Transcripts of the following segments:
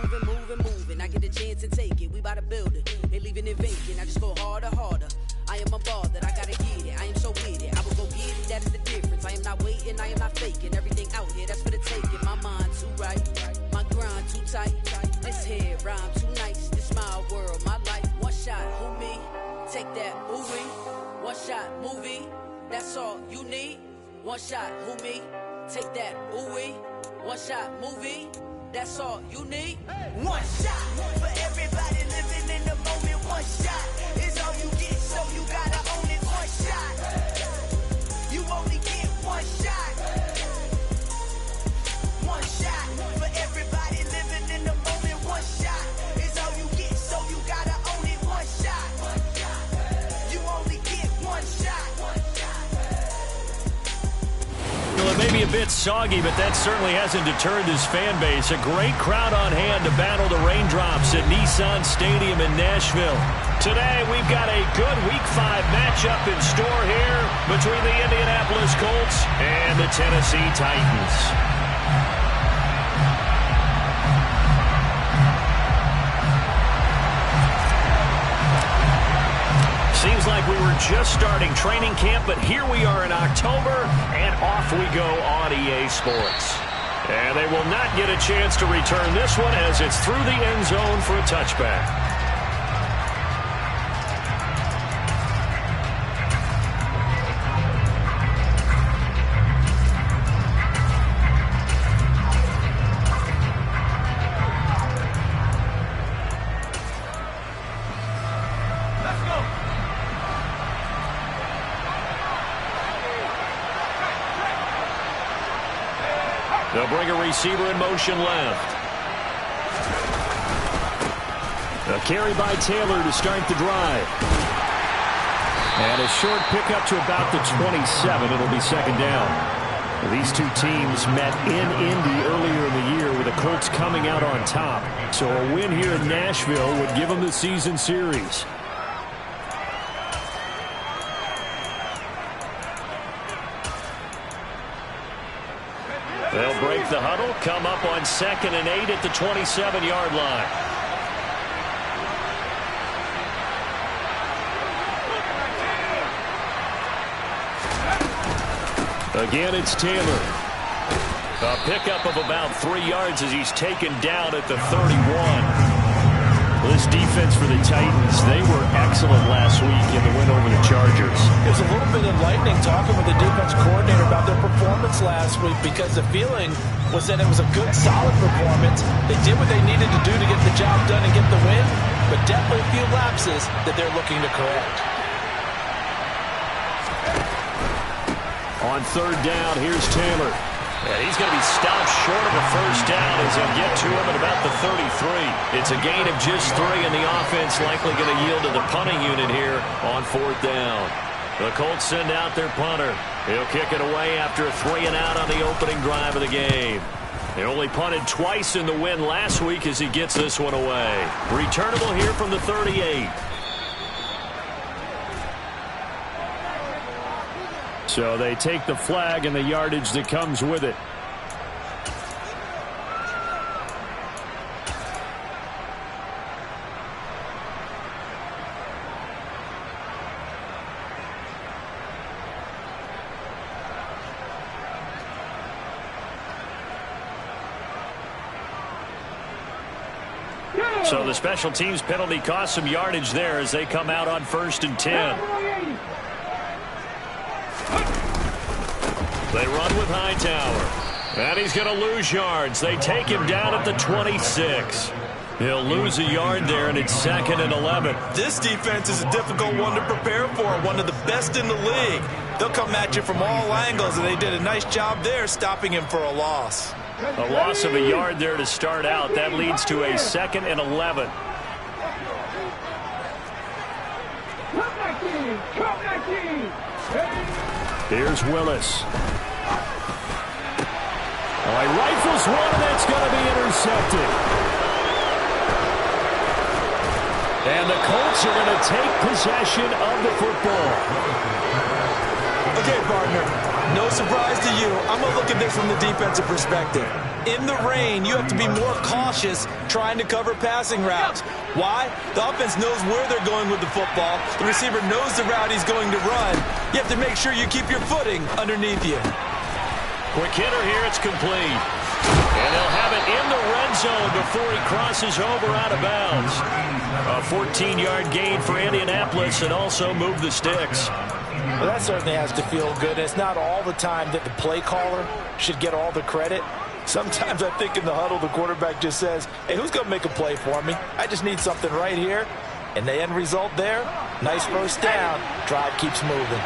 moving. I get a chance and take it. We bout to build it. Ain't leaving it vacant. I just go harder. I am unbothered. I gotta get it. I am so with it. I will go get it. That is the difference. I am not waiting. I am not faking. Everything out here, that's for the taking. My mind too right. My grind too tight. This here rhyme too nice. This my world, my life. One shot, who me? Take that, movie. One shot, movie. That's all you need. One shot, who me? Take that, ooh-wee. One shot, movie. That's all you need. One shot for everybody living in the moment. One shot is all you get, so you gotta own it. One shot. You only get one shot. One shot for everybody living in the moment. One shot is all you get, so you gotta own it. One shot. You only get one shot. Well, it may be a bit soggy, but that certainly hasn't deterred this fan base. A great crowd on hand to battle the raindrops at Nissan Stadium in Nashville. Today, we've got a good Week 5 matchup in store here between the Indianapolis Colts and the Tennessee Titans. Seems like we were just starting training camp, but here we are in October, and off we go on EA Sports. And they will not get a chance to return this one as it's through the end zone for a touchback. They'll bring a receiver in motion left. A carry by Taylor to start the drive. And a short pickup to about the 27. It'll be second down. These two teams met in Indy earlier in the year with the Colts coming out on top. So a win here in Nashville would give them the season series. They'll break the huddle, come up on 2nd and 8 at the 27-yard line. Again, it's Taylor. A pickup of about 3 yards as he's taken down at the 31. This defense for the Titans, they were excellent last week in the win over the Chargers. It was a little bit enlightening talking with the defense coordinator about their performance last week because the feeling was that it was a good, solid performance. They did what they needed to do to get the job done and get the win, but definitely a few lapses that they're looking to correct. On 3rd down, here's Taylor. And he's going to be stopped short of a first down as they'll get to him at about the 33. It's a gain of just 3, and the offense likely going to yield to the punting unit here on 4th down. The Colts send out their punter. He'll kick it away after a 3-and-out on the opening drive of the game. They only punted twice in the win last week as he gets this one away. Returnable here from the 38. So they take the flag and the yardage that comes with it. So the special teams penalty cost some yardage there as they come out on 1st and 10. They run with Hightower. And he's going to lose yards. They take him down at the 26. He'll lose a yard there, and it's 2nd and 11. This defense is a difficult one to prepare for, one of the best in the league. They'll come at you from all angles, and they did a nice job there stopping him for a loss. A loss of a yard there to start out. That leads to a 2nd and 11. Here's Willis. Oh, he rifles one, and that's going to be intercepted. And the Colts are going to take possession of the football. Okay, partner, no surprise to you. I'm going to look at this from the defensive perspective. in the rain, you have to be more cautious trying to cover passing routes. Why? The offense knows where they're going with the football. The receiver knows the route he's going to run. You have to make sure you keep your footing underneath you. Quick hitter here, it's complete. And they'll have it in the red zone before he crosses over out of bounds. A 14-yard gain for Indianapolis and also move the sticks. Well, that certainly has to feel good. It's not all the time that the play caller should get all the credit. Sometimes I think in the huddle, the quarterback just says, hey, who's going to make a play for me? I just need something right here. And the end result there, nice first down. Drive keeps moving.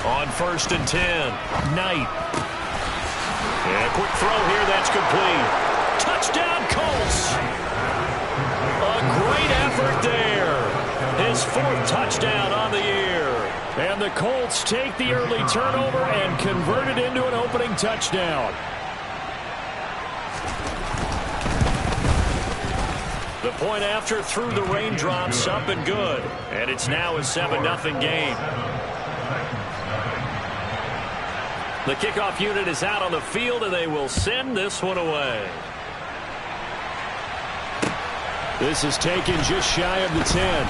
On 1st and 10, Knight. And a quick throw here, that's complete. Touchdown, Colts. A great effort there. His 4th touchdown on the year. And the Colts take the early turnover and convert it into an opening touchdown. The point after through the raindrops, up and good. And it's now a 7-0 game. The kickoff unit is out on the field, and they will send this one away. This is taken just shy of the 10.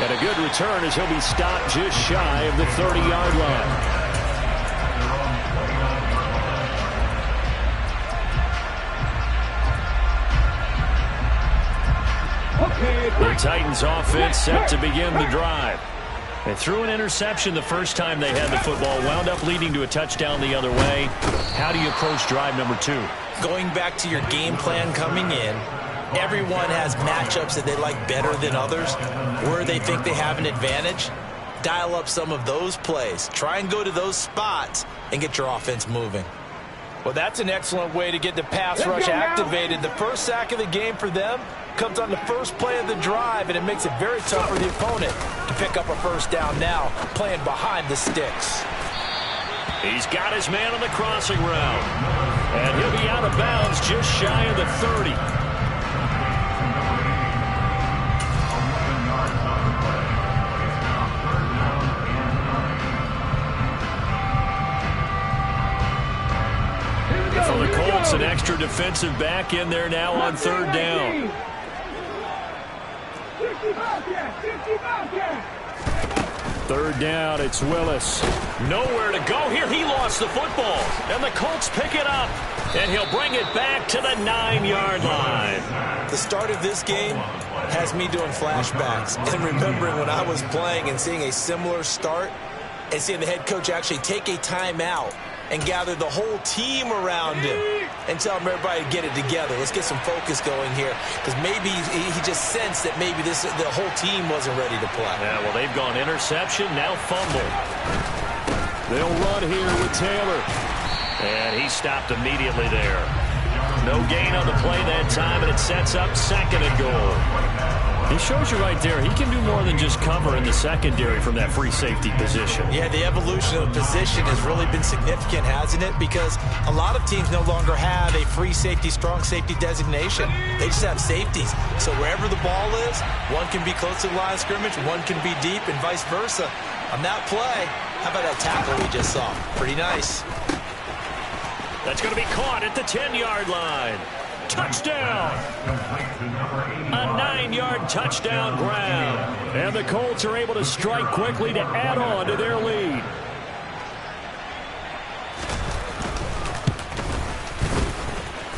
And a good return as he'll be stopped just shy of the 30-yard line. The Titans offense set to begin the drive. They threw an interception the first time they had the football, wound up leading to a touchdown the other way. How do you approach drive number 2? Going back to your game plan coming in, everyone has matchups that they like better than others, where they think they have an advantage. Dial up some of those plays. Try and go to those spots and get your offense moving. Well, that's an excellent way to get the pass rush activated. The first sack of the game for them comes on the first play of the drive, and it makes it very tough for the opponent to pick up a first down now, playing behind the sticks. He's got his man on the crossing route. And he'll be out of bounds just shy of the 30. For the Colts, an extra defensive back in there now on 3rd down. Third down, it's Willis. Nowhere to go here. He lost the football. And the Colts pick it up. And he'll bring it back to the 9-yard line. The start of this game has me doing flashbacks and remembering when I was playing and seeing a similar start and seeing the head coach actually take a timeout and gather the whole team around him and tell him everybody to get it together. Let's get some focus going here, because maybe he just sensed that maybe the whole team wasn't ready to play. Yeah, well, they've gone interception, now fumble. They'll run here with Taylor. And he stopped immediately there. No gain on the play that time, and it sets up 2nd and goal. He shows you right there, he can do more than just cover in the secondary from that free safety position. Yeah, the evolution of the position has really been significant, hasn't it? Because a lot of teams no longer have a free safety, strong safety designation. They just have safeties. So wherever the ball is, one can be close to the line of scrimmage, one can be deep, and vice versa. On that play, how about that tackle we just saw? Pretty nice. That's going to be caught at the 10-yard line. Touchdown! A 9-yard touchdown grab. And the Colts are able to strike quickly to add on to their lead.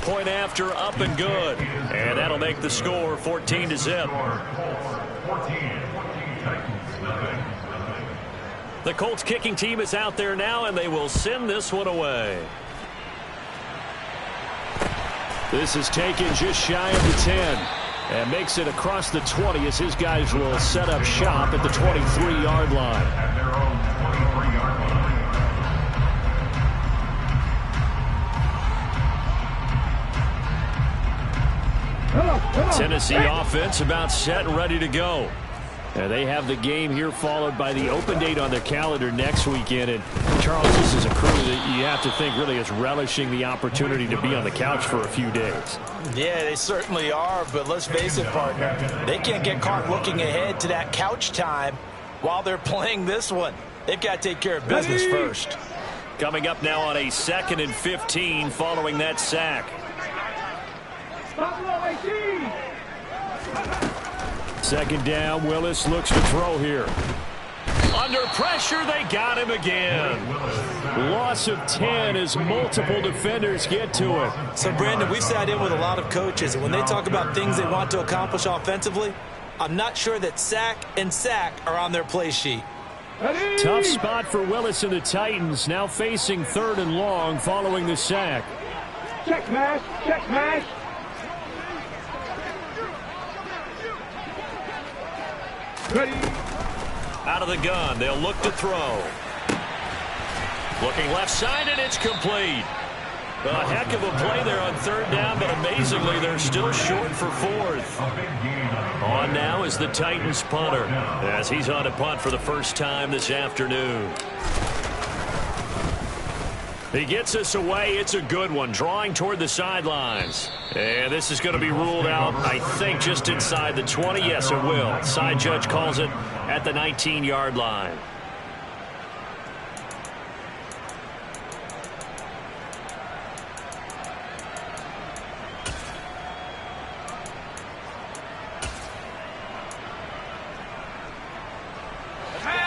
Point after, up and good. And that'll make the score 14-0. The Colts kicking team is out there now, and they will send this one away. This is taken just shy of the 10 and makes it across the 20 as his guys will set up shop at the 23-yard line. Tennessee offense about set and ready to go. And they have the game here followed by the open date on their calendar next weekend. And Charles, this is a crew that you have to think really is relishing the opportunity to be on the couch for a few days. Yeah, they certainly are, but let's face it, partner, they can't get caught looking ahead to that couch time while they're playing this one. They've got to take care of business first. Coming up now on a 2nd and 15 following that sack. Second down, Willis looks to throw here. Under pressure, they got him again. Loss of 10 as multiple defenders get to it. So, Brandon, we've sat in with a lot of coaches, and when they talk about things they want to accomplish offensively, I'm not sure that sack and sack are on their play sheet. Tough spot for Willis and the Titans, now facing 3rd and long following the sack. Check mash, check mash. Ready. Out of the gun, they'll look to throw. Looking left side, and it's complete. A heck of a play there on 3rd down, but amazingly, they're still short for 4th. On now is the Titans punter, as he's on a punt for the first time this afternoon. He gets us away. It's a good one, drawing toward the sidelines. And this is going to be ruled out, I think, just inside the 20. Yes, it will. Side judge calls it at the 19-yard line.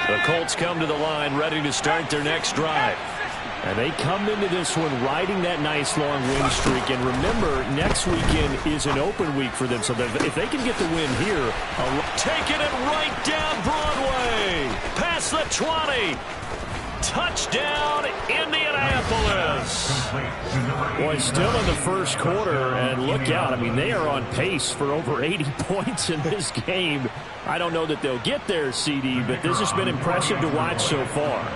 The Colts come to the line ready to start their next drive. And they come into this one riding that nice long win streak. And remember, next weekend is an open week for them. So if they can get the win here, taking it right down Broadway. Past the 20. Touchdown, Indianapolis. Boy, still in the first quarter, and look out. I mean, they are on pace for over 80 points in this game. I don't know that they'll get there, CD, but this has been impressive to watch so far.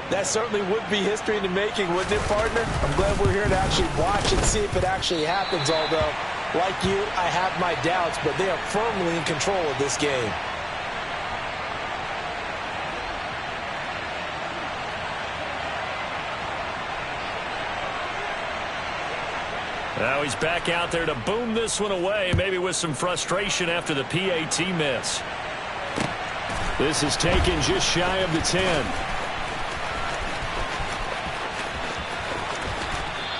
That certainly would be history in the making, wouldn't it, partner? I'm glad we're here to actually watch and see if it actually happens, although, like you, I have my doubts, but they are firmly in control of this game. Now he's back out there to boom this one away, maybe with some frustration after the PAT miss. This is taken just shy of the 10.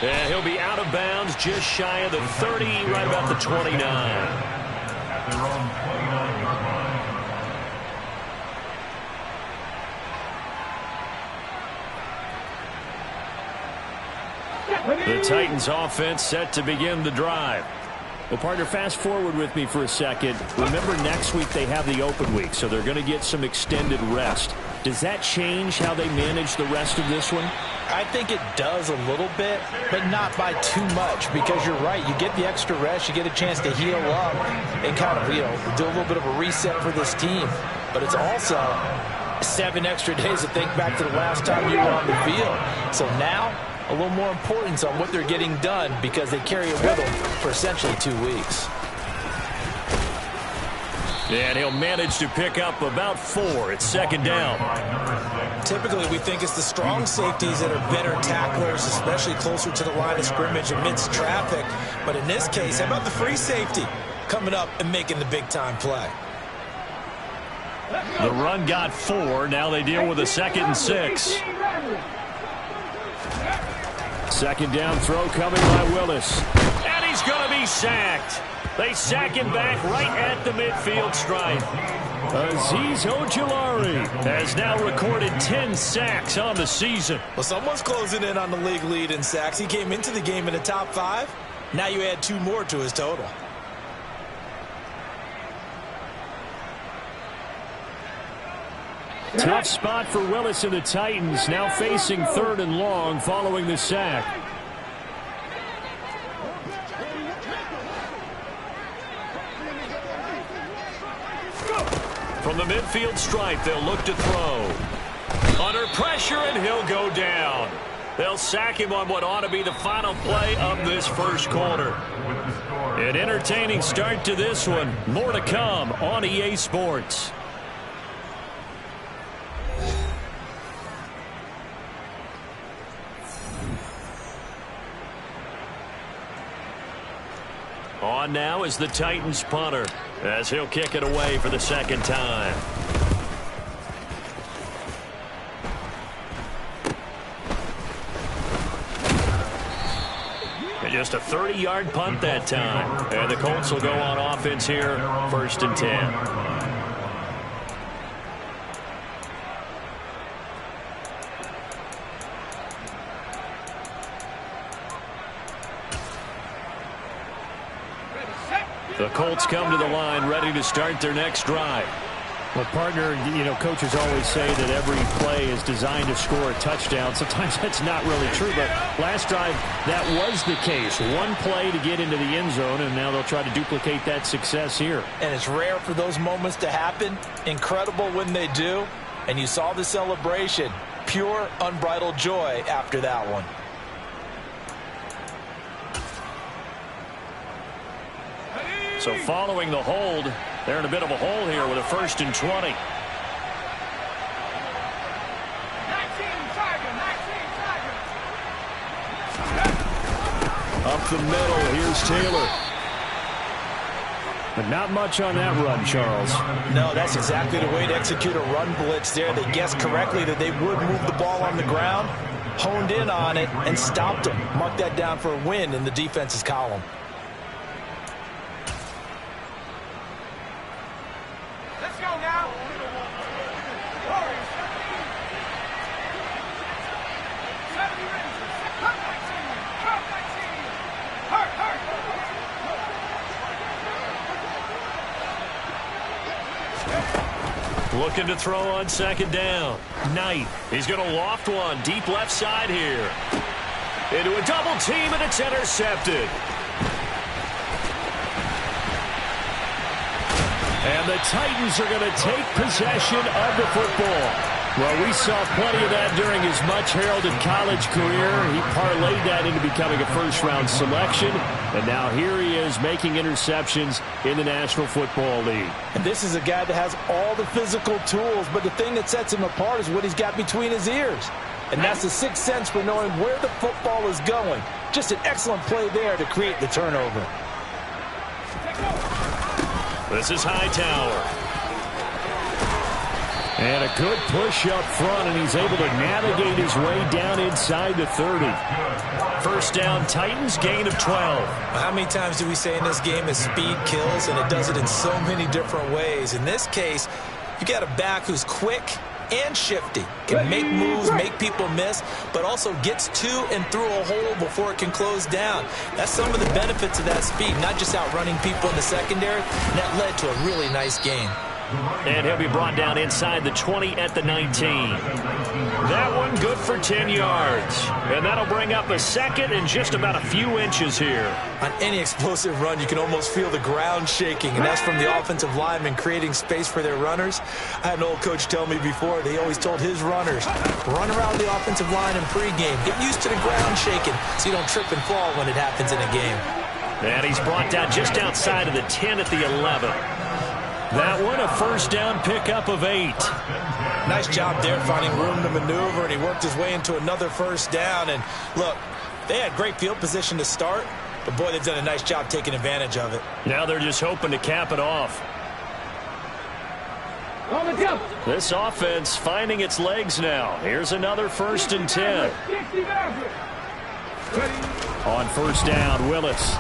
And he'll be out of bounds just shy of the 30, right about the 29. The Titans offense set to begin the drive. Well, partner, fast forward with me for a second. Remember, next week they have the open week, so they're going to get some extended rest. Does that change how they manage the rest of this one? I think it does a little bit, but not by too much, because you're right. You get the extra rest, you get a chance to heal up and kind of, do a little bit of a reset for this team. But it's also 7 extra days to think back to the last time you were on the field. So now, a little more importance on what they're getting done because they carry it with them for essentially 2 weeks. And he'll manage to pick up about 4. It's 2nd down. Typically, we think it's the strong safeties that are better tacklers, especially closer to the line of scrimmage amidst traffic. But in this case, how about the free safety coming up and making the big-time play? The run got 4. Now they deal with a 2nd and 6. 2nd down throw coming by Willis. And he's going to be sacked. They sack him back right at the midfield stripe. Azeez Ojulari has now recorded 10 sacks on the season. Well, someone's closing in on the league lead in sacks. He came into the game in the top 5. Now you add 2 more to his total. Tough spot for Willis and the Titans, now facing 3rd and long following the sack. From the midfield stripe, they'll look to throw. Under pressure, and he'll go down. They'll sack him on what ought to be the final play of this first quarter. An entertaining start to this one. More to come on EA Sports. On now is the Titans punter, as he'll kick it away for the 2nd time. Just a 30-yard punt that time. And the Colts will go on offense here, 1st and 10. The Colts come to the line ready to start their next drive. Well, partner, coaches always say that every play is designed to score a touchdown. Sometimes that's not really true, but last drive, that was the case. One play to get into the end zone, and now they'll try to duplicate that success here. And it's rare for those moments to happen. Incredible when they do. And you saw the celebration. Pure, unbridled joy after that one. So following the hold, they're in a bit of a hole here with a 1st and 20. Up the middle, here's Taylor. But not much on that run, Charles. No, that's exactly the way to execute a run blitz there. They guessed correctly that they would move the ball on the ground, honed in on it, and stopped them. Mark that down for a win in the defense's column. Looking to throw on 2nd down. Knight. He's going to loft one deep left side here. Into a double team, and it's intercepted. And the Titans are going to take possession of the football. Well, we saw plenty of that during his much-heralded college career. He parlayed that into becoming a first-round selection. And now here he is making interceptions in the National Football League. And this is a guy that has all the physical tools, but the thing that sets him apart is what he's got between his ears. And that's the sixth sense for knowing where the football is going. Just an excellent play there to create the turnover. This is Hightower. And a good push up front, and he's able to navigate his way down inside the 30. 1st down, Titans, gain of 12. How many times do we say in this game that speed kills, and it does it in so many different ways? In this case, you got a back who's quick and shifty, can make moves, make people miss, but also gets to and through a hole before it can close down. That's some of the benefits of that speed, not just outrunning people in the secondary, and that led to a really nice game. And he'll be brought down inside the 20 at the 19. That one good for 10 yards. And that'll bring up a 2nd and just about a few inches here. On any explosive run, you can almost feel the ground shaking, and that's from the offensive linemen creating space for their runners. I had an old coach tell me before, they always told his runners, run around the offensive line in pregame. Get used to the ground shaking so you don't trip and fall when it happens in a game. And he's brought down just outside of the 10 at the 11. That one, a 1st down pickup of 8. Nice job there finding room to maneuver, and he worked his way into another 1st down. And look, they had great field position to start, but boy, they've done a nice job taking advantage of it. Now they're just hoping to cap it off. This offense finding its legs now. Here's another 1st and 10. On 1st down, Willis.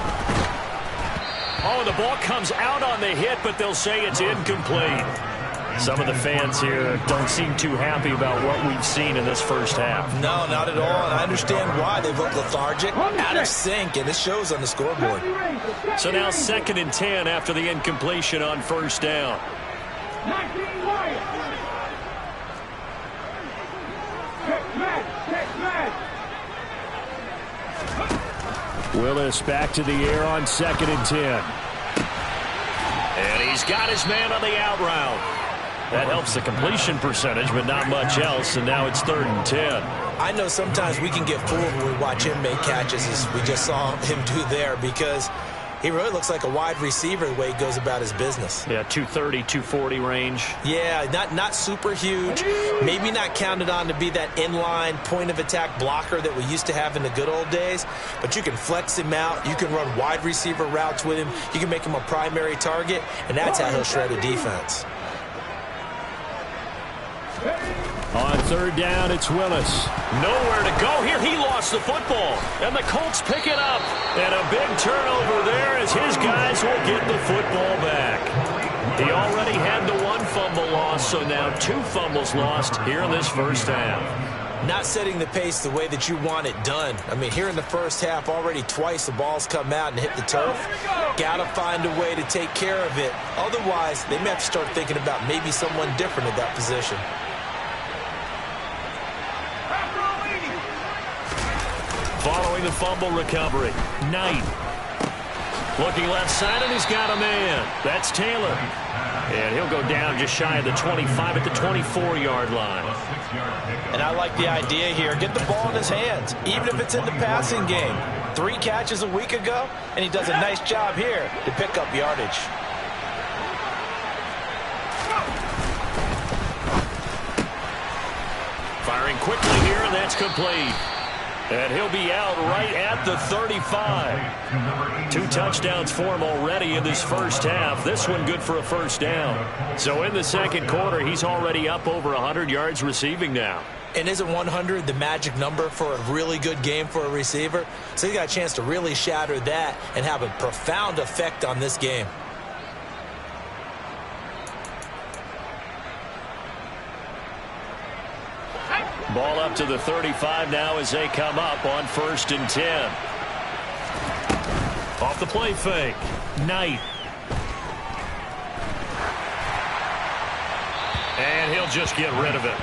Oh, the ball comes out on the hit, but they'll say it's incomplete. Some of the fans here don't seem too happy about what we've seen in this 1st half. No, not at all, and I understand why. They've looked lethargic, out of sync, and it shows on the scoreboard. So now 2nd and 10 after the incompletion on 1st down. Willis back to the air on 2nd and 10. And he's got his man on the out route. That helps the completion percentage, but not much else, and now it's 3rd and 10. I know sometimes we can get fooled when we watch him make catches, as we just saw him do there, because he really looks like a wide receiver the way he goes about his business. Yeah, 230, 240 range. Yeah, not super huge. Maybe not counted on to be that inline point-of-attack blocker that we used to have in the good old days. But you can flex him out. You can run wide receiver routes with him. You can make him a primary target, and that's how he'll shred a defense. On third down, it's Willis. Nowhere to go here. He lost the football. And the Colts pick it up. And a big turnover there as his guys will get the football back. He already had the one fumble loss, so now 2 fumbles lost here in this first half. Not setting the pace the way that you want it done. I mean, here in the first half, already twice the ball's come out and hit the turf. Got to find a way to take care of it. Otherwise, they may have to start thinking about maybe someone different at that position. Following the fumble recovery, Knight. Looking left side, and he's got a man. That's Taylor. And he'll go down just shy of the 25 at the 24-yard line. And I like the idea here. Get the ball in his hands, even if it's in the passing game. 3 catches a week ago, and he does a nice job here to pick up yardage. Firing quickly here, and that's complete. And he'll be out right at the 35. 2 touchdowns for him already in this first half. This one good for a first down. So in the second quarter, he's already up over 100 yards receiving now. And isn't 100 the magic number for a really good game for a receiver? So he got a chance to really shatter that and have a profound effect on this game. Ball up to the 35 now as they come up on 1st and 10. Off the play fake. Knight. And he'll just get rid of it.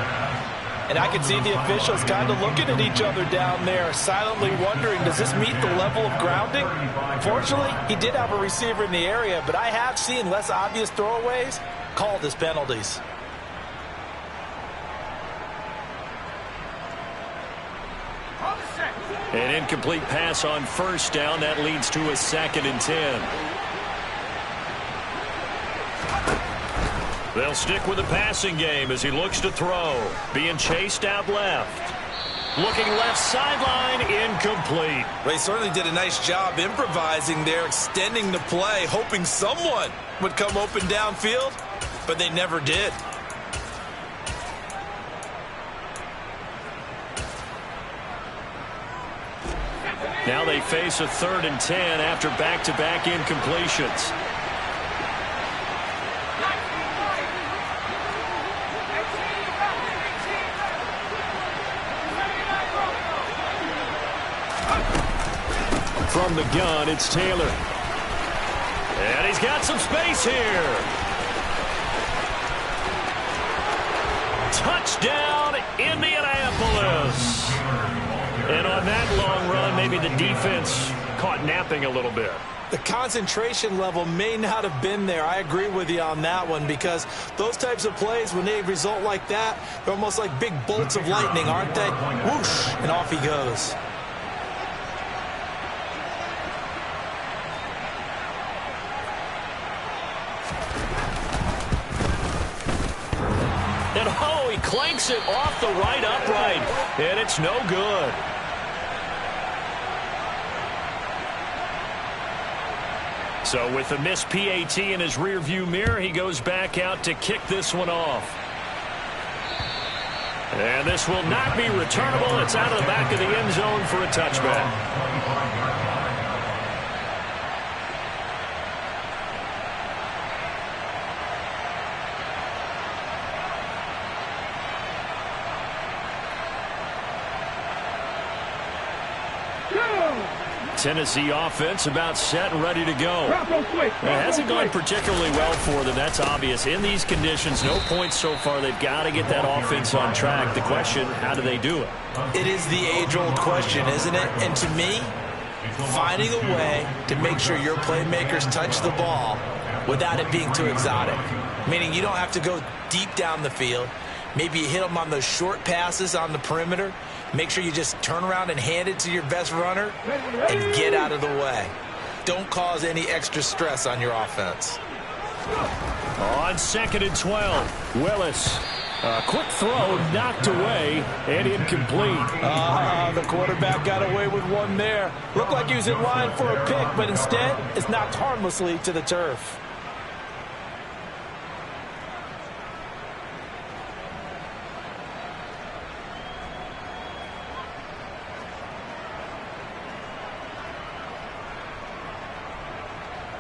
And I can see the officials kind of looking at each other down there, silently wondering, does this meet the level of grounding? Fortunately, he did have a receiver in the area, but I have seen less obvious throwaways called as penalties. An incomplete pass on 1st down. That leads to a 2nd and 10. They'll stick with the passing game as he looks to throw. Being chased out left. Looking left sideline, incomplete. Well, he certainly did a nice job improvising there, extending the play, hoping someone would come open downfield, but they never did. Now they face a 3rd and 10 after back-to-back incompletions. From the gun, it's Taylor. And he's got some space here. Touchdown, Indianapolis. And on that long run, maybe the defense caught napping a little bit. The concentration level may not have been there. I agree with you on that one, because those types of plays, when they result like that, they're almost like big bolts of lightning, aren't they? Whoosh, and off he goes. And oh, he clanks it off the right upright, and it's no good. So with a missed PAT in his rearview mirror, he goes back out to kick this one off. And this will not be returnable. It's out of the back of the end zone for a touchback. Tennessee offense about set and ready to go. It hasn't gone particularly well for them. That's obvious. In these conditions, no points so far. They've got to get that offense on track. The question, how do they do it? It is the age-old question, isn't it? And to me, finding a way to make sure your playmakers touch the ball without it being too exotic. Meaning you don't have to go deep down the field. Maybe you hit them on those short passes on the perimeter. Make sure you just turn around and hand it to your best runner and get out of the way. Don't cause any extra stress on your offense. On 2nd and 12, Willis. A quick throw knocked away and incomplete. The quarterback got away with one there. Looked like he was in line for a pick, but instead it's knocked harmlessly to the turf.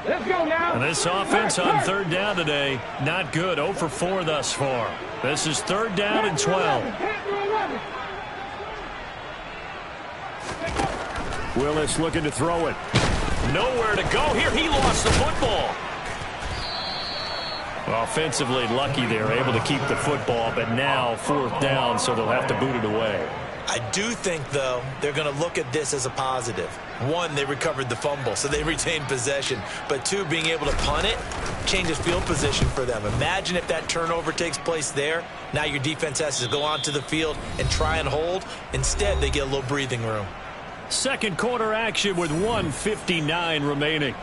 Let's go now. And this offense on third down today, not good. 0 for 4 thus far. This is third down and 12. Willis looking to throw it. Nowhere to go here. He lost the football. Offensively lucky they're able to keep the football, but now fourth down, so they'll have to boot it away. I do think, though, they're going to look at this as a positive. One, they recovered the fumble, so they retained possession. But two, being able to punt it changes field position for them. Imagine if that turnover takes place there. Now your defense has to go onto the field and try and hold. Instead, they get a little breathing room. Second quarter action with 1:59 remaining.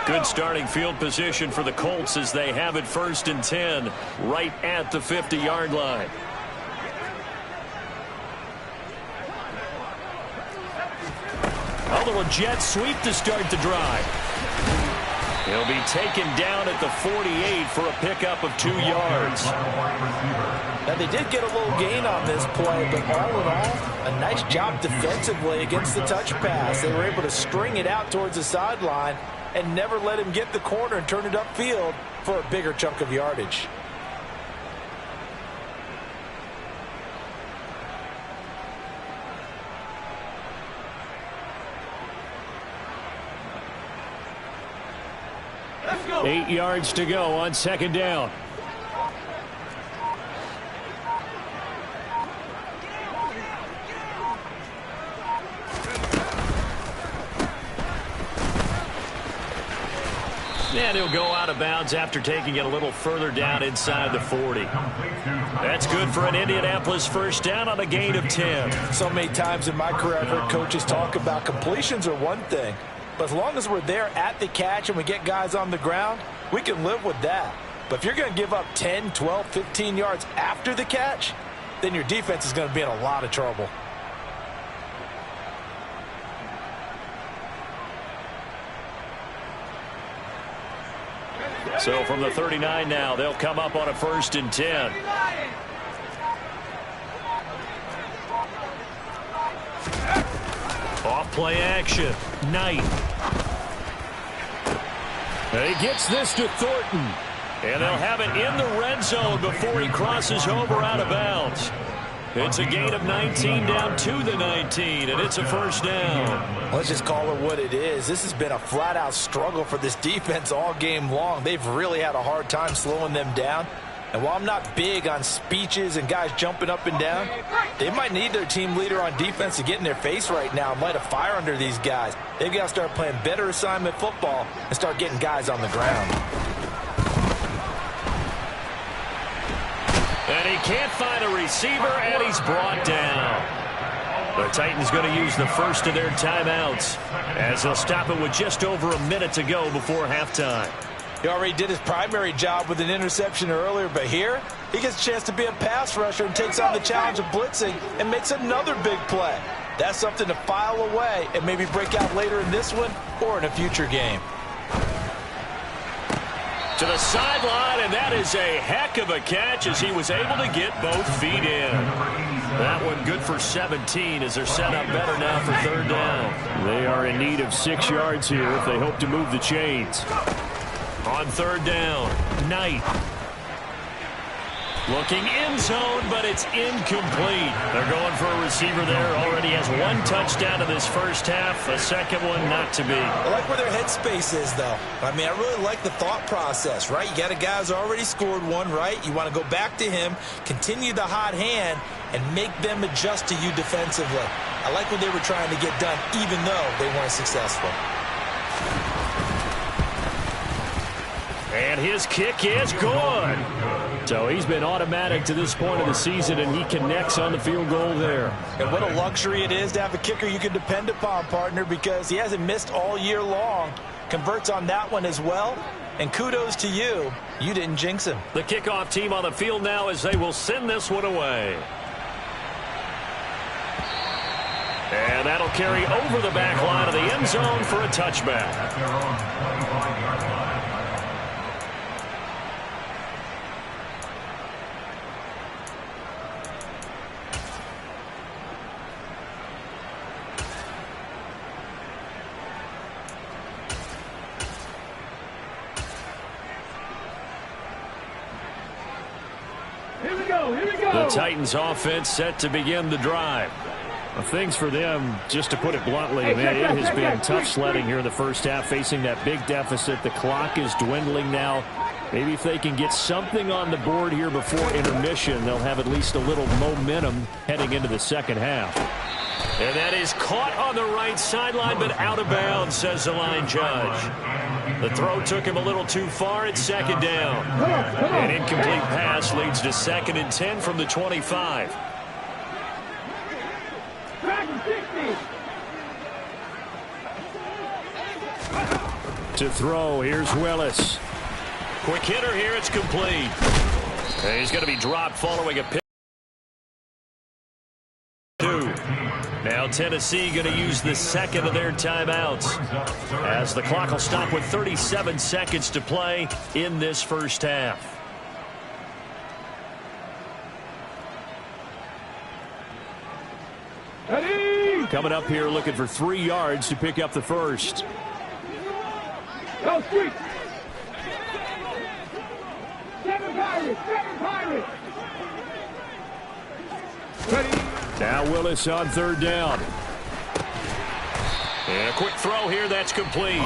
Good starting field position for the Colts as they have it 1st and 10 right at the 50-yard line. A little jet sweep to start the drive. He'll be taken down at the 48 for a pickup of 2 yards. Now, they did get a little gain on this play, but all in all, a nice job defensively against the touch pass. They were able to string it out towards the sideline and never let him get the corner and turn it upfield for a bigger chunk of yardage. Let's go. 8 yards to go on second down. And he'll go out of bounds after taking it a little further down inside the 40. That's good for an Indianapolis first down on a gain of 10. So many times in my career I've heard coaches talk about completions are one thing, but as long as we're there at the catch and we get guys on the ground, we can live with that. But if you're going to give up 10, 12, 15 yards after the catch, then your defense is going to be in a lot of trouble. So from the 39 now, they'll come up on a 1st and 10. Off play action. Knight. He gets this to Thornton. And they'll have it in the red zone before he crosses over out of bounds. It's a gain of 19 down to the 19, and it's a first down. Let's just call it what it is. This has been a flat-out struggle for this defense all game long. They've really had a hard time slowing them down. And while I'm not big on speeches and guys jumping up and down, they might need their team leader on defense to get in their face right now and light a fire under these guys. They've got to start playing better assignment football and start getting guys on the ground. And he can't find a receiver, and he's brought down. The Titans going to use the first of their timeouts as they'll stop it with just over a minute to go before halftime. He already did his primary job with an interception earlier, but here he gets a chance to be a pass rusher and takes on the challenge of blitzing and makes another big play. That's something to file away and maybe break out later in this one or in a future game. To the sideline, and that is a heck of a catch as he was able to get both feet in. That one good for 17 as they're set up better now for third down. They are in need of 6 yards here if they hope to move the chains. On third down, Knight. Looking in zone, but it's incomplete. They're going for a receiver there. Already has 1 touchdown in this first half. A second one not to be. I like where their headspace is, though. I mean, I really like the thought process, right? You got a guy who's already scored one, right? You want to go back to him, continue the hot hand, and make them adjust to you defensively. I like what they were trying to get done, even though they weren't successful. And his kick is good. So he's been automatic to this point of the season, and he connects on the field goal there. And what a luxury it is to have a kicker you can depend upon, partner, because he hasn't missed all year long. Converts on that one as well. And kudos to you. You didn't jinx him. The kickoff team on the field now as they will send this one away. And that'll carry over the back line of the end zone for a touchback. Here we go. Here we go. The Titans offense set to begin the drive. Well, things for them, just to put it bluntly, man, it has been tough sledding here in the first half, facing that big deficit. The clock is dwindling now. Maybe if they can get something on the board here before intermission, they'll have at least a little momentum heading into the second half. And that is caught on the right sideline, but out of bounds, says the line judge. The throw took him a little too far at second down. An incomplete pass leads to 2nd and 10 from the 25. To throw, here's Willis. Quick hitter here, it's complete. And he's going to be dropped following a pick. Now Tennessee going to use the second of their timeouts, as the clock will stop with 37 seconds to play in this first half. Ready? Coming up here looking for 3 yards to pick up the first. Go street. 7 Pirates. 7 Pirates. Ready? Now Willis on 3rd down. And a quick throw here, that's complete.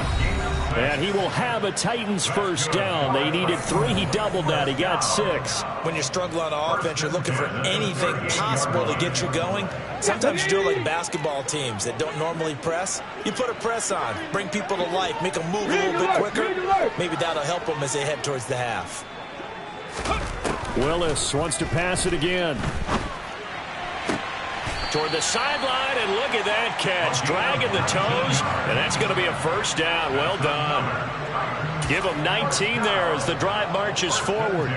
And he will have a Titans first down. They needed 3. He doubled that. He got 6. When you struggle on offense, you're looking for anything possible to get you going. Sometimes you do it like basketball teams that don't normally press. You put a press on, bring people to life, make them move a little bit quicker. Maybe that'll help them as they head towards the half. Willis wants to pass it again. Toward the sideline, and look at that catch. Dragging the toes, and that's going to be a first down. Well done. Give them 19 there as the drive marches forward.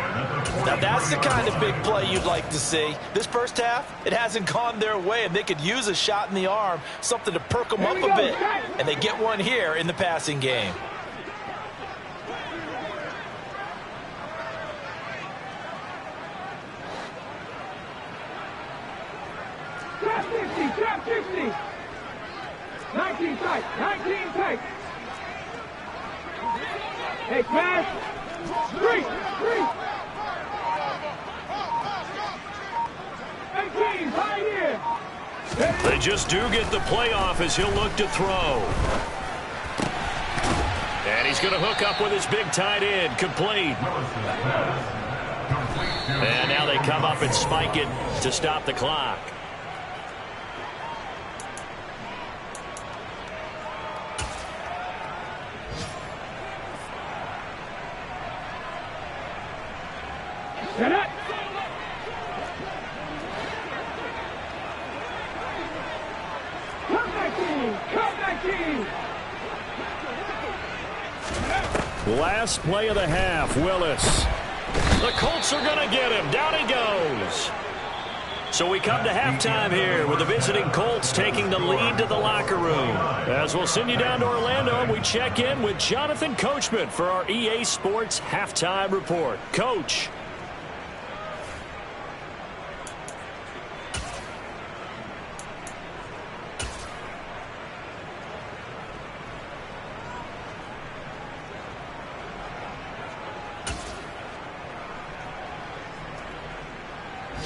Now that's the kind of big play you'd like to see. This first half, it hasn't gone their way, and they could use a shot in the arm, something to perk them up a bit. And they get one here in the passing game. Trap 50. Trap 50. 19 tight. 19 tight. Hey, pass. Street. Street. 18. Right here. They just do get the playoff as he'll look to throw. And he's going to hook up with his big tight end. Complete. And now they come up and spike it to stop the clock. Set up. Come back team. Come back team. Last play of the half, Willis. The Colts are going to get him. Down he goes. So we come to halftime here with the visiting Colts taking the lead to the locker room. As we'll send you down to Orlando, we check in with Jonathan Coachman for our EA Sports Halftime Report. Coach.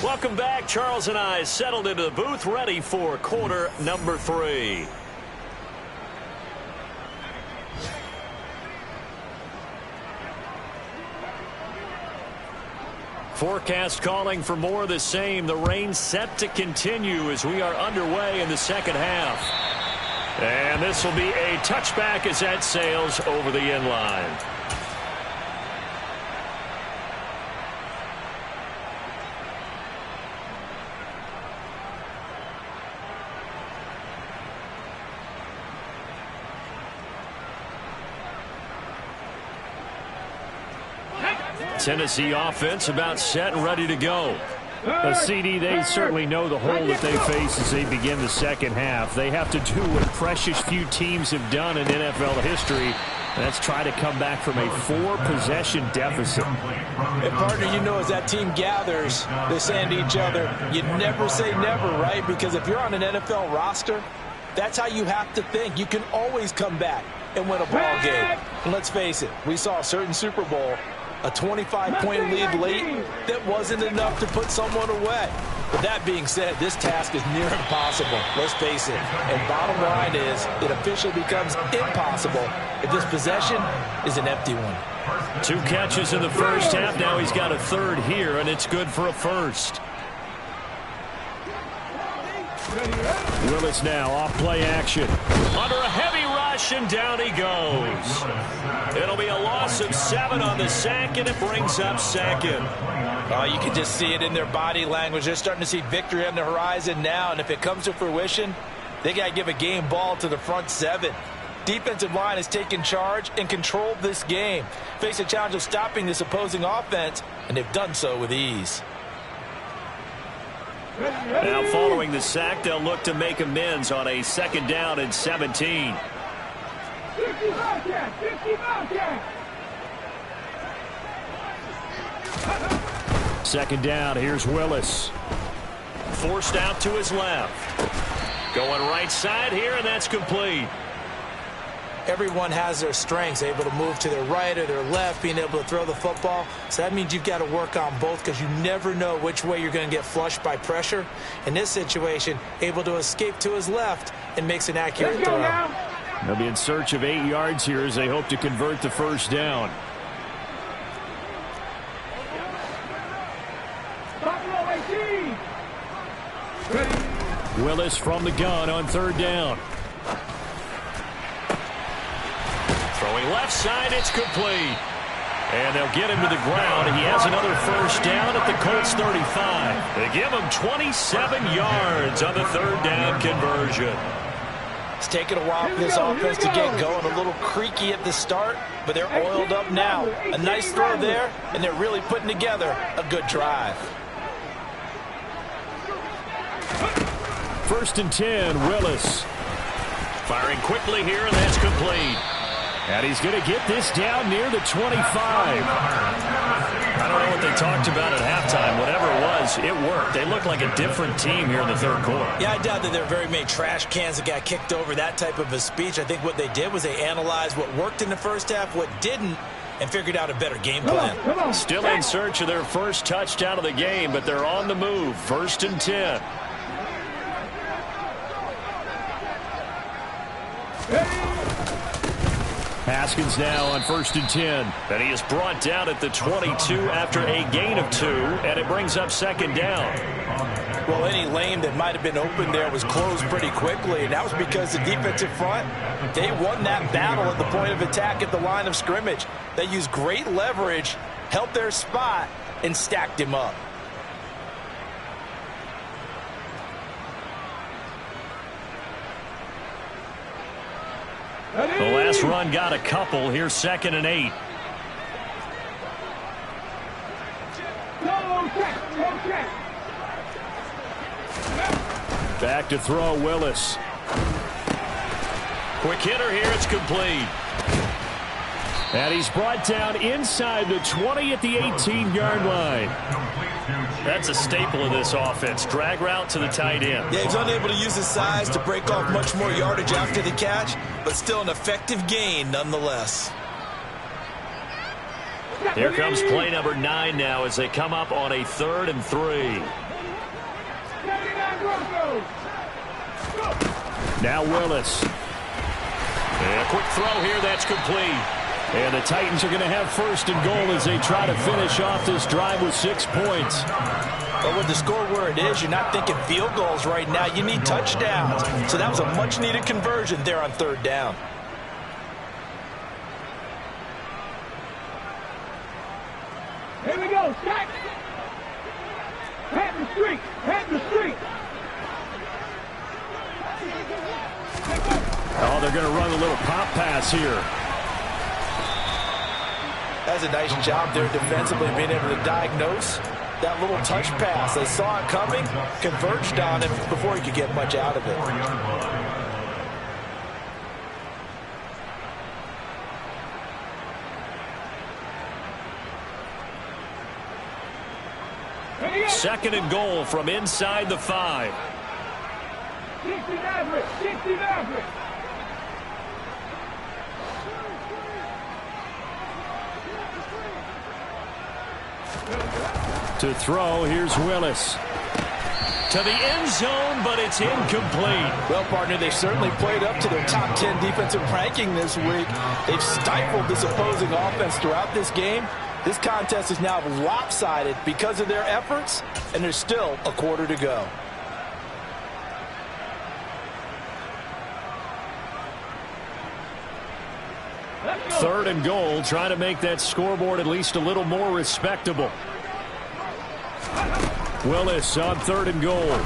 Welcome back. Charles and I settled into the booth, ready for quarter number 3. Forecast calling for more of the same. The rain set to continue as we are underway in the second half. And this will be a touchback as that sails over the end line. Tennessee offense about set and ready to go. CD, they certainly know the hole that they face as they begin the second half. They have to do what precious few teams have done in NFL history. That's try to come back from a 4-possession deficit. And partner, you know, as that team gathers, they're saying to each other, you never say never, right? Because if you're on an NFL roster, that's how you have to think. You can always come back and win a ball game. And let's face it, we saw a certain Super Bowl A 25-point lead late that wasn't enough to put someone away. But that being said, this task is near impossible. Let's face it. And bottom line is, it officially becomes impossible if this possession is an empty one. 2 catches in the first half. Now he's got a third here, and it's good for a first. Willis now off play action. Under a heavy rush, and down he goes. It'll be a loss of 7 on the sack, and it brings up second. Oh, you can just see it in their body language. They're starting to see victory on the horizon now, and if it comes to fruition, they got to give a game ball to the front 7. Defensive line has taken charge and controlled this game. Face a challenge of stopping this opposing offense, and they've done so with ease. Now following the sack, they'll look to make amends on a 2nd down and 17. 50 Bobcat! 50 Bobcat! 2nd down, here's Willis. Forced out to his left. Going right side here, and that's complete. Everyone has their strengths, able to move to their right or their left, being able to throw the football. So that means you've got to work on both because you never know which way you're going to get flushed by pressure. In this situation, able to escape to his left and makes an accurate throw. They'll be in search of 8 yards here as they hope to convert the first down. Willis from the gun on 3rd down. Throwing left side, it's complete. And they'll get him to the ground. He has another first down at the Colts 35. They give him 27 yards on the 3rd down conversion. It's taken a while for this offense to get going. A little creaky at the start, but they're oiled up now. A nice throw there, and they're really putting together a good drive. 1st and 10, Willis. Firing quickly here, and that's complete. And he's going to get this down near the 25. I don't know what they talked about at halftime. Whatever it was, it worked. They look like a different team here in the 3rd quarter. Yeah, I doubt that there are very many trash cans that got kicked over, that type of a speech. I think what they did was they analyzed what worked in the first half, what didn't, and figured out a better game plan. Still in search of their first touchdown of the game, but they're on the move. 1st and 10. Haskins now on 1st and 10. And he is brought down at the 22 after a gain of 2, and it brings up 2nd down. Well, any lane that might have been open there was closed pretty quickly, and that was because the defensive front, they won that battle at the point of attack at the line of scrimmage. They used great leverage, held their spot, and stacked him up. The last run got a couple. Here's 2nd and 8. Back to throw, Willis. Quick hitter here, it's complete. And he's brought down inside the 20 at the 18-yard line. That's a staple of this offense. Drag route to the tight end. Yeah, he's unable to use his size to break off much more yardage after the catch, but still an effective gain nonetheless. Here comes play number 9 now as they come up on a 3rd and 3. Now Willis. And a quick throw here, that's complete. And the Titans are going to have 1st and goal as they try to finish off this drive with 6 points. But with the score where it is, you're not thinking field goals right now. You need touchdowns. So that was a much-needed conversion there on 3rd down. Here we go, Jack. Pat the street. Pat the street. Oh, they're going to run a little pop pass here. That's a nice job there defensively, being able to diagnose that little touch pass. They saw it coming, converged on it before he could get much out of it. Second and goal from inside the 5. 60 Maverick. 60 Maverick. To throw, here's Willis. To the end zone, but it's incomplete. Well, partner, they certainly played up to their top 10 defensive ranking this week. They've stifled this opposing offense throughout this game. This contest is now lopsided because of their efforts, and there's still a quarter to go. Third and goal, trying to make that scoreboard at least a little more respectable. Willis on third and goal.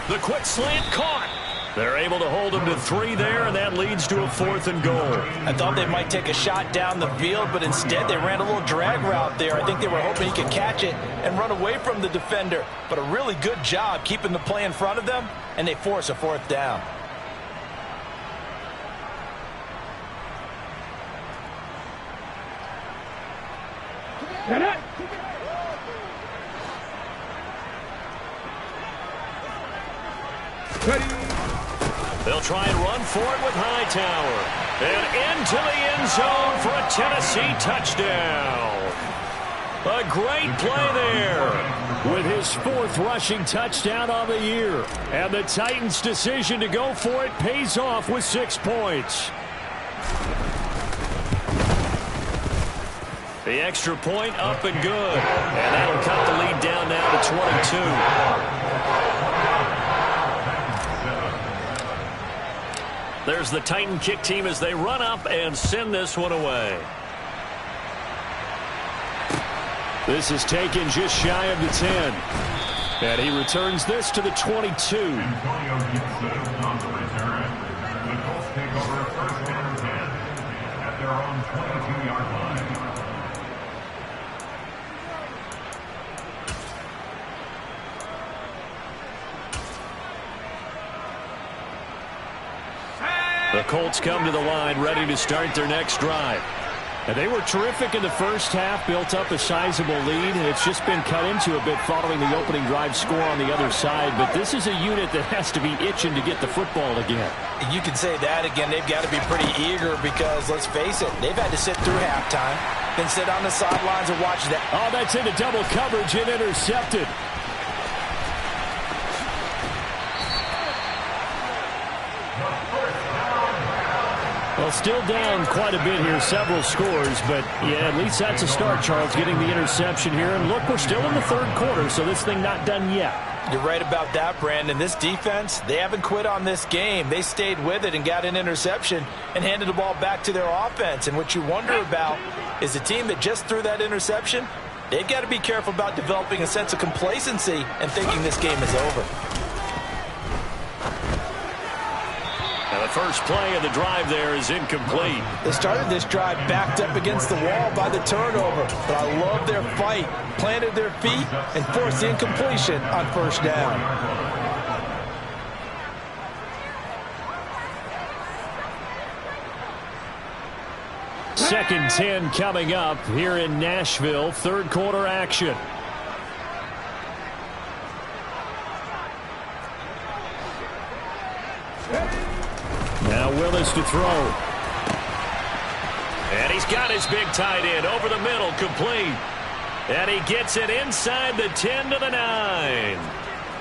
The quick slant caught. They're able to hold him to 3 there, and that leads to a fourth and goal. I thought they might take a shot down the field, but instead they ran a little drag route there. I think they were hoping he could catch it and run away from the defender. But a really good job keeping the play in front of them, and they force a fourth down. They'll try and run for it with Hightower. And into the end zone for a Tennessee touchdown. A great play there. With his 4th rushing touchdown on the year. And the Titans' decision to go for it pays off with 6 points. The extra point up and good. And that'll cut the lead down now to 22. There's the Titan kick team as they run up and send this one away. This is taken just shy of the 10. And he returns this to the 22. Antonio gets the on the return. The Colts take over first and 10 at their own 22-yard line. The Colts come to the line ready to start their next drive. And they were terrific in the first half, built up a sizable lead, and it's just been cut into a bit following the opening drive score on the other side. But this is a unit that has to be itching to get the football again. You can say that again. They've got to be pretty eager because, let's face it, they've had to sit through halftime, then sit on the sidelines and watch that. Oh, that's into double coverage and intercepted. Well, still down quite a bit here, several scores, but yeah, at least that's a start, Charles, getting the interception here. And look, we're still in the third quarter, so this thing not done yet. You're right about that, Brandon. This defense, they haven't quit on this game. They stayed with it and got an interception and handed the ball back to their offense. And what you wonder about is the team that just threw that interception, they've got to be careful about developing a sense of complacency and thinking this game is over. Now the first play of the drive there is incomplete. They started this drive backed up against the wall by the turnover, but I love their fight, planted their feet, and forced the incompletion on first down. Second 10 coming up here in Nashville, third quarter action. Now Willis to throw. And he's got his big tight end over the middle, complete. And he gets it inside the 10 to the 9.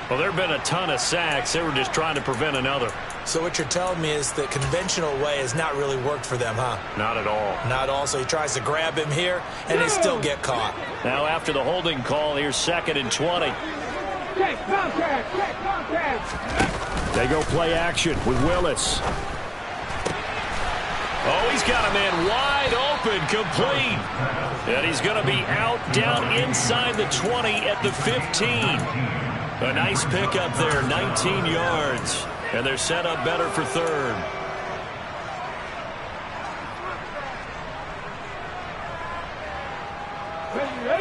Well, there have been a ton of sacks. They were just trying to prevent another. So what you're telling me is the conventional way has not really worked for them, huh? Not at all. Not all. So he tries to grab him here, and they still get caught. Now after the holding call, here's 2nd and 20. Check contact! Check contact! They go play action with Willis. Oh, he's got a man wide open, complete. And he's going to be out down inside the 20 at the 15. A nice pickup there, 19 yards. And they're set up better for third.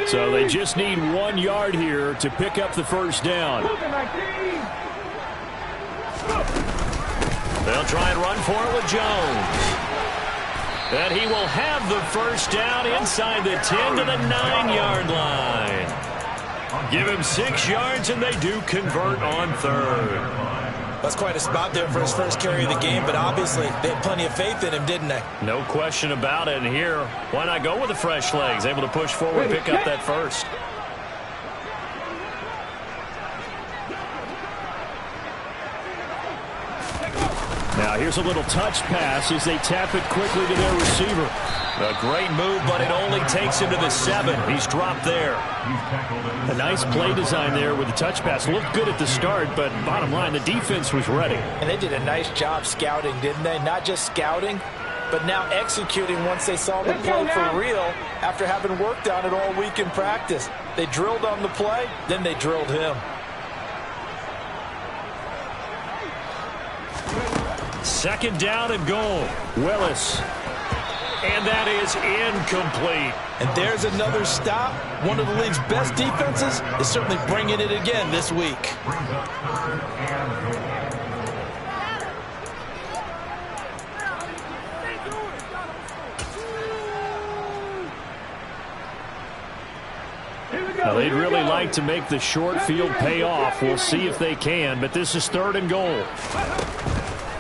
So they just need 1 yard here to pick up the first down. They'll try and run for it with Jones. And he will have the first down inside the 10 to the 9-yard line. Give him 6 yards, and they do convert on third. That's quite a spot there for his first carry of the game, but obviously they had plenty of faith in him, didn't they? No question about it. And here, why not go with the fresh legs? Able to push forward, pick up that first. Now here's a little touch pass as they tap it quickly to their receiver. A great move, but it only takes him to the 7. He's dropped there. A nice play design there with the touch pass. Looked good at the start, but bottom line, the defense was ready. And they did a nice job scouting, didn't they? Not just scouting, but now executing once they saw the play for real after having worked on it all week in practice. They drilled on the play, then they drilled him. Second down and goal. Willis. And that is incomplete. And there's another stop. One of the league's best defenses is certainly bringing it again this week. Now, they'd really like to make the short field pay off. We'll see if they can, but this is 3rd and goal.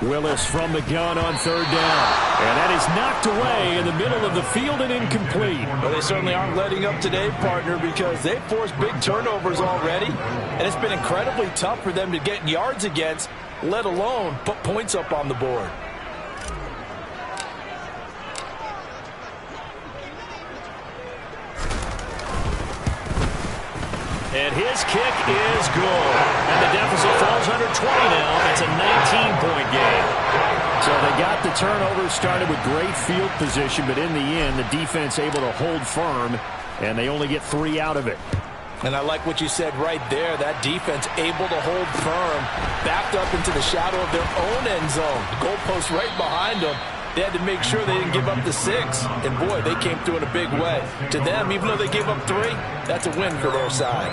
Willis from the gun on 3rd down. And that is knocked away in the middle of the field and incomplete. Well, they certainly aren't letting up today, partner, because they've forced big turnovers already. And it's been incredibly tough for them to get yards against, let alone put points up on the board. And his kick is good. And the deficit falls under 20 now. It's a 19-point game. So they got the turnover started with great field position, but in the end, the defense able to hold firm, and they only get 3 out of it. And I like what you said right there. That defense able to hold firm, backed up into the shadow of their own end zone. The goalpost right behind them. They had to make sure they didn't give up the 6. And, boy, they came through in a big way. To them, even though they gave up 3, that's a win for their side.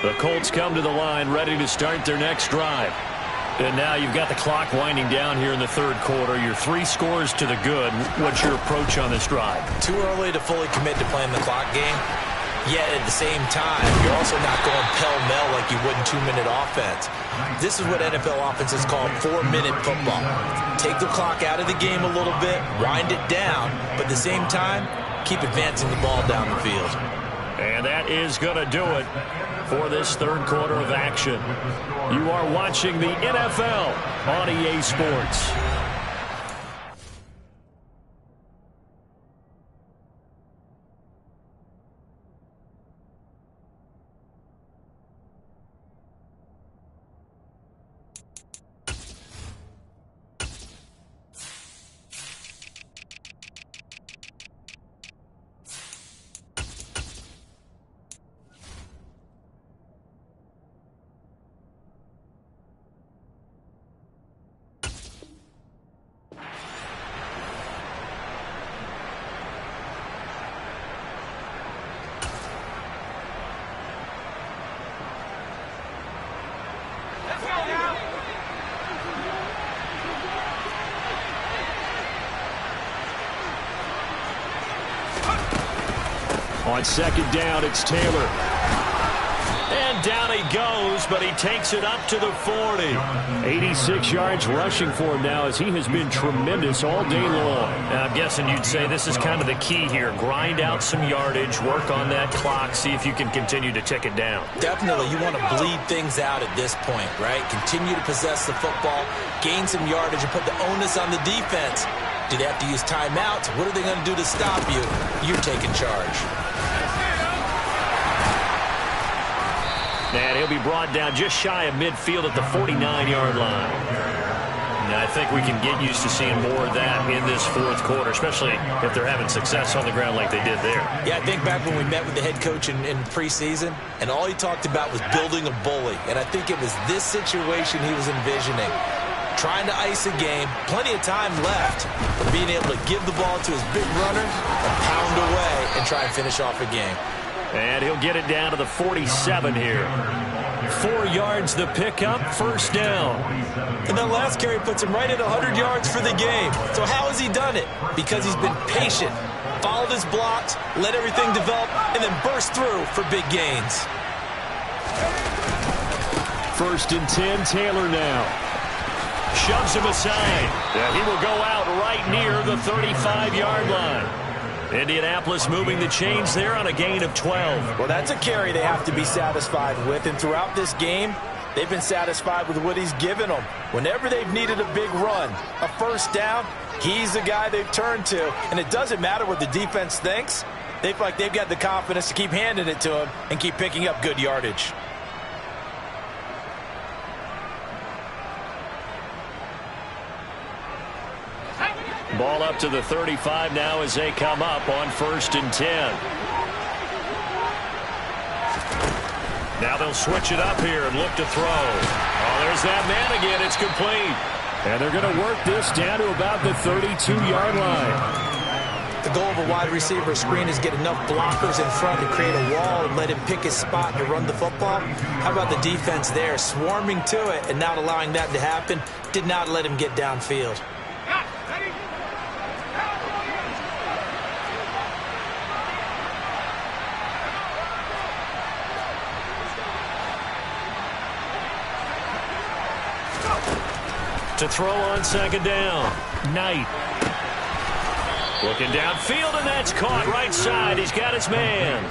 The Colts come to the line ready to start their next drive. And now you've got the clock winding down here in the 3rd quarter. You're 3 scores to the good. What's your approach on this drive? Too early to fully commit to playing the clock game. Yet at the same time, you're also not going pell-mell like you would in 2-minute offense. This is what NFL offenses call 4-minute football. Take the clock out of the game a little bit, wind it down, but at the same time, keep advancing the ball down the field. And that is going to do it for this 3rd quarter of action. You are watching the NFL on EA Sports. On 2nd down, it's Taylor. And down he goes, but he takes it up to the 40. 86 yards rushing for him now as he has been tremendous all day long. Now, I'm guessing you'd say this is kind of the key here. Grind out some yardage, work on that clock, see if you can continue to tick it down. Definitely, you want to bleed things out at this point, right? Continue to possess the football, gain some yardage, and put the onus on the defense. Do they have to use timeouts? What are they going to do to stop you? You're taking charge. And he'll be brought down just shy of midfield at the 49-yard line. Now, I think we can get used to seeing more of that in this 4th quarter, especially if they're having success on the ground like they did there. Yeah, I think back when we met with the head coach in preseason, and all he talked about was building a bully. And I think it was this situation he was envisioning. Trying to ice a game, plenty of time left, but being able to give the ball to his big runner and pound away and try and finish off a game. And he'll get it down to the 47 here. 4 yards the pickup, first down. And that last carry puts him right at 100 yards for the game. So how has he done it? Because he's been patient, followed his blocks, let everything develop, and then burst through for big gains. First and 10, Taylor now. Shoves him aside. Yeah, he will go out right near the 35-yard line. Indianapolis moving the chains there on a gain of 12. Well, that's a carry they have to be satisfied with. And throughout this game, they've been satisfied with what he's given them. Whenever they've needed a big run, a first down, he's the guy they've turned to. And it doesn't matter what the defense thinks. They feel like they've got the confidence to keep handing it to him and keep picking up good yardage. Ball up to the 35 now as they come up on first and 10. Now they'll switch it up here and look to throw. Oh, there's that man again. It's complete. And they're going to work this down to about the 32-yard line. The goal of a wide receiver screen is get enough blockers in front to create a wall and let him pick his spot to run the football. How about the defense there, swarming to it and not allowing that to happen? Did not let him get downfield. To throw on second down. Knight. Looking downfield, and that's caught right side. He's got his man.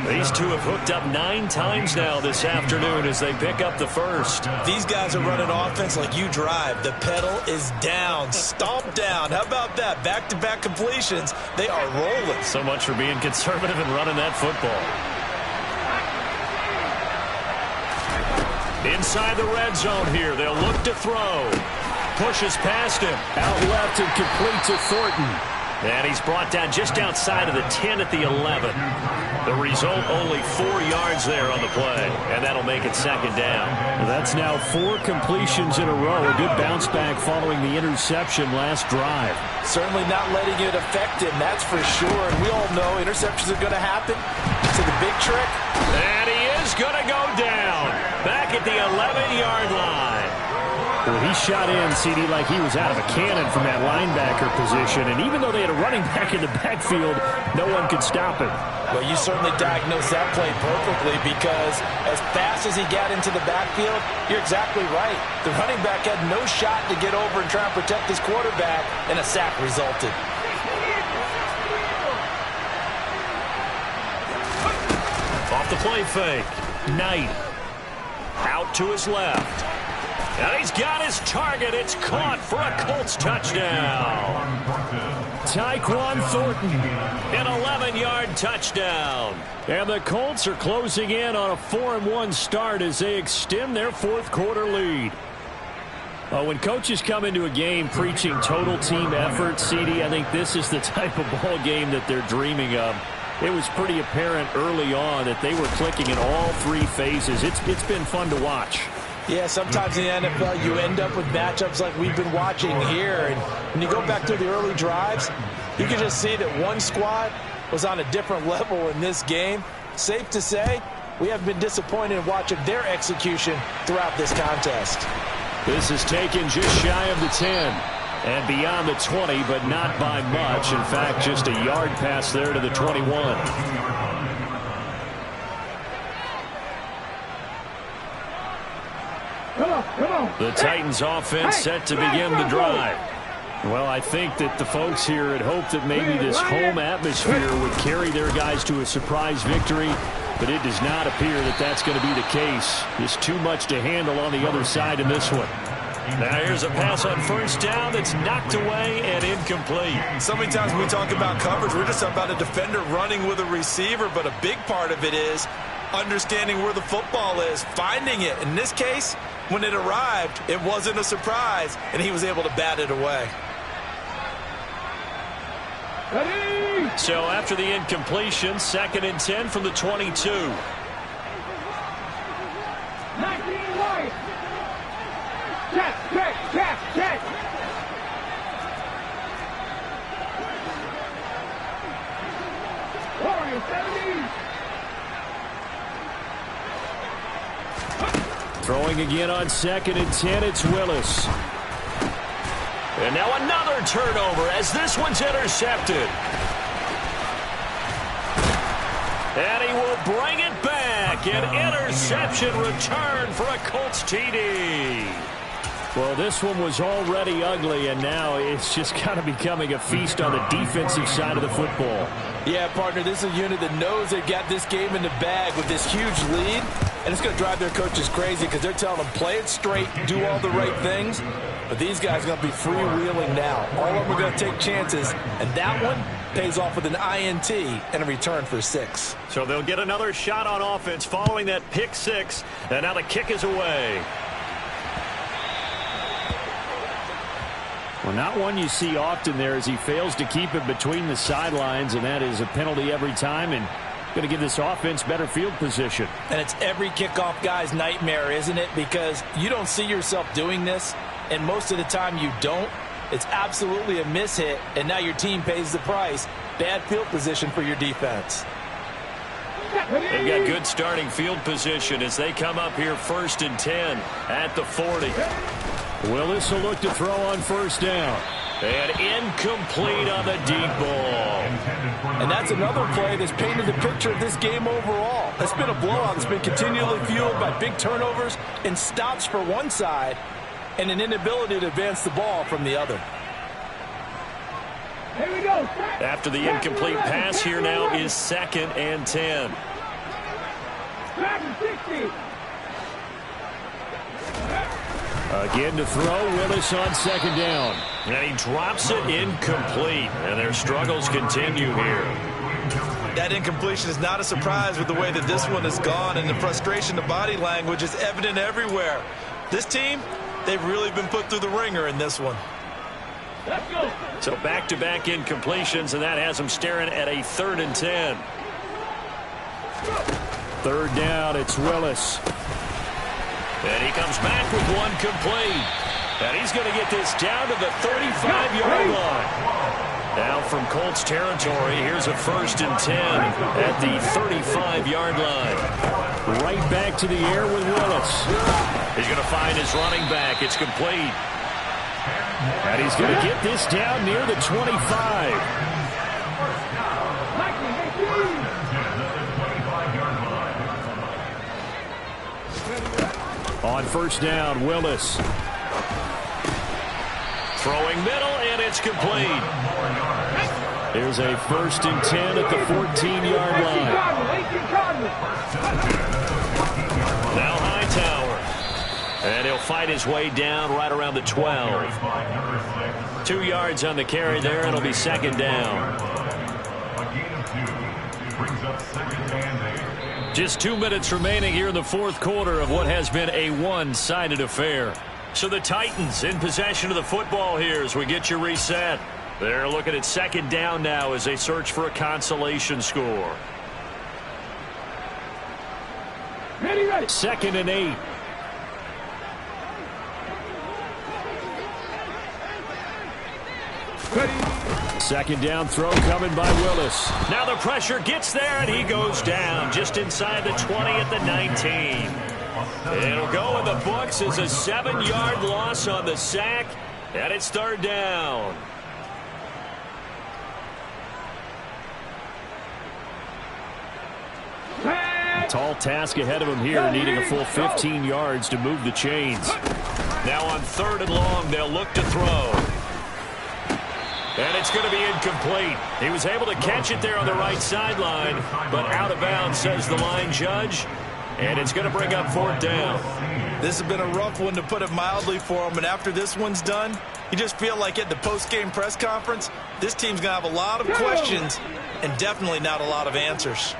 These two have hooked up 9 times now this afternoon as they pick up the first. These guys are running offense like you drive. The pedal is down, stomp down. How about that? Back-to-back completions. They are rolling. So much for being conservative and running that football. Inside the red zone here. They'll look to throw. Pushes past him. Out left and complete to Thornton. And he's brought down just outside of the 10 at the 11. The result, only 4 yards there on the play. And that'll make it second down. That's now 4 completions in a row. A good bounce back following the interception last drive. Certainly not letting it affect him, that's for sure. And we all know interceptions are going to happen. So the big trick. And he is going to go down. Back at the 11-yard line. Well, he shot in, CD, like he was out of a cannon from that linebacker position. And even though they had a running back in the backfield, no one could stop him. Well, you certainly diagnosed that play perfectly because as fast as he got into the backfield, you're exactly right. The running back had no shot to get over and try and protect his quarterback, and a sack resulted. Off the play fake. Knight. Out to his left. And he's got his target. It's caught for a Colts touchdown. Tyquan Thornton. An 11-yard touchdown. And the Colts are closing in on a 4-1 start as they extend their fourth quarter lead. When coaches come into a game preaching total team effort, CD, I think this is the type of ball game that they're dreaming of. It was pretty apparent early on that they were clicking in all 3 phases. It's been fun to watch. Yeah, sometimes in the NFL you end up with matchups like we've been watching here. And when you go back to the early drives, you can just see that one squad was on a different level in this game. Safe to say, we have been disappointed in watching their execution throughout this contest. This is taken just shy of the 10. And beyond the 20, but not by much. In fact, just a yard pass there to the 21. The Titans offense set to begin the drive. Well, I think that the folks here had hoped that maybe this home atmosphere would carry their guys to a surprise victory, but it does not appear that that's going to be the case. Just too much to handle on the other side in this one. Now here's a pass on first down that's knocked away and incomplete. So many times when we talk about coverage, we're just about a defender running with a receiver, but a big part of it is understanding where the football is, finding it. In this case, when it arrived, it wasn't a surprise, and he was able to bat it away. So after the incompletion, 2nd and 10 from the 22. 19 White. Check. Warriors 70. Throwing again on 2nd and 10, it's Willis. And now another turnover as this one's intercepted. And he will bring it back. An interception return for a Colts TD. Well, this one was already ugly, and now it's just kind of becoming a feast on the defensive side of the football. Yeah, partner, this is a unit that knows they've got this game in the bag with this huge lead, and it's going to drive their coaches crazy because they're telling them play it straight, do all the right things, but these guys are going to be freewheeling now. All of them are going to take chances, and that one pays off with an INT and a return for 6. So they'll get another shot on offense following that pick 6, and now the kick is away. Well, not one you see often there as he fails to keep it between the sidelines, and that is a penalty every time and going to give this offense better field position. And it's every kickoff guy's nightmare, isn't it? Because you don't see yourself doing this, and most of the time you don't. It's absolutely a mishit, and now your team pays the price. Bad field position for your defense. They've got good starting field position as they come up here 1st and 10 at the 40. Willis will look to throw on 1st down. And incomplete on the deep ball. And that's another play that's painted the picture of this game overall. It's been a blowout that's been continually fueled by big turnovers and stops for one side and an inability to advance the ball from the other. Here we go. After the incomplete pass, here now is 2nd and 10. Back to 60. Again to throw, Willis on 2nd down. And he drops it incomplete. And their struggles continue here. That incompletion is not a surprise with the way that this one has gone, and the frustration, the body language is evident everywhere. This team, they've really been put through the ringer in this one. Let's go. So back-to-back incompletions, and that has them staring at a 3rd and 10. 3rd down, it's Willis. And he comes back with one complete. And he's going to get this down to the 35-yard line. Now from Colts territory, here's a 1st and 10 at the 35-yard line. Right back to the air with Willis. He's going to find his running back. It's complete. And he's going to get this down near the 25. On 1st down, Willis. Throwing middle, and it's complete. Here's a 1st and 10 at the 14-yard line. Now Hightower. And he'll fight his way down right around the 12. 2 yards on the carry there. It'll be 2nd down. Just 2 minutes remaining here in the 4th quarter of what has been a one-sided affair. So the Titans in possession of the football here as we get you reset. They're looking at 2nd down now as they search for a consolation score. Ready. 2nd and 8. Ready. 2nd down throw coming by Willis. Now the pressure gets there, and he goes down just inside the 20 at the 19. It'll go in the books as a 7-yard loss on the sack, and it's 3rd down. Tall task ahead of him here, needing a full 15 yards to move the chains. Now on 3rd and long, they'll look to throw. And it's going to be incomplete. He was able to catch it there on the right sideline, but out of bounds, says the line judge. And it's going to bring up 4th down. This has been a rough one, to put it mildly, for him. And after this one's done, you just feel like at the post-game press conference, this team's going to have a lot of questions and definitely not a lot of answers.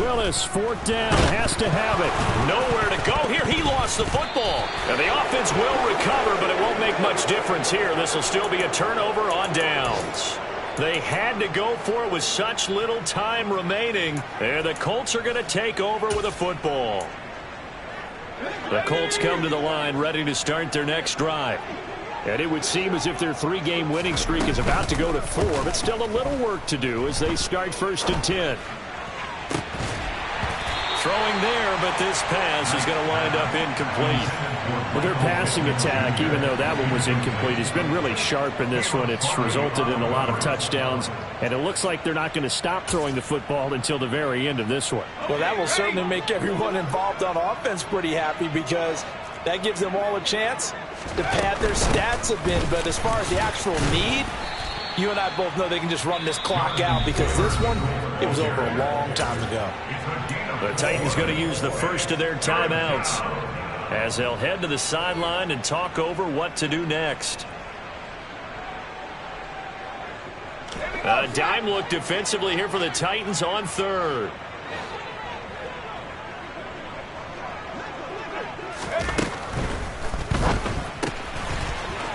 Willis, 4th down, has to have it. Nowhere to go here. He lost the football. And the offense will recover, but it won't make much difference here. This will still be a turnover on downs. They had to go for it with such little time remaining. And the Colts are going to take over with a football. The Colts come to the line ready to start their next drive. And it would seem as if their 3-game winning streak is about to go to 4, but still a little work to do as they start 1st and 10. Throwing there, but this pass is going to wind up incomplete. Well, their passing attack, even though that one was incomplete, has been really sharp in this one. It's resulted in a lot of touchdowns, and it looks like they're not going to stop throwing the football until the very end of this one. Well, that will certainly make everyone involved on offense pretty happy because that gives them all a chance to pad their stats a bit. But as far as the actual need, you and I both know they can just run this clock out because this one, it was over a long time ago. The Titans going to use the first of their timeouts as they'll head to the sideline and talk over what to do next. A dime look defensively here for the Titans on 3rd.